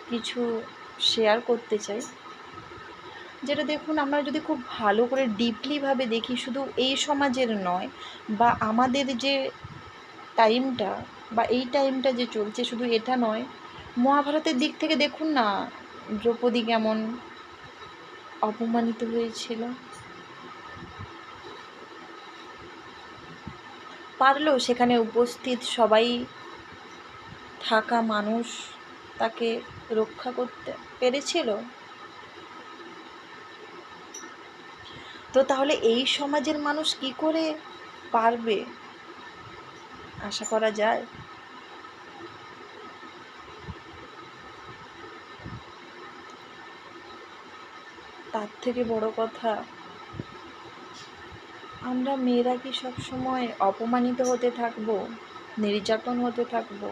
কিছু শেয়ার করতে চাই, যেটা দেখুন আমরা যদি খুব ভালো করে ডিপলিভাবে দেখি, শুধু এই সমাজের নয় বা আমাদের যে টাইমটা বা এই টাইমটা যে চলছে শুধু এটা নয়, মহাভারতের দিক থেকে দেখুন না দ্রৌপদী কেমন অপমানিত হয়েছিল, পারলো সেখানে উপস্থিত সবাই থাকা মানুষ তাকে রক্ষা করতে পেরেছিল? তো তাহলে এই সমাজের মানুষ কি করে পারবে আশা করা যায়? তার থেকে বড় কথা, আমরা মেয়েরা কি সবসময় অপমানিত হতে থাকবো, নির্যাতন হতে থাকবো?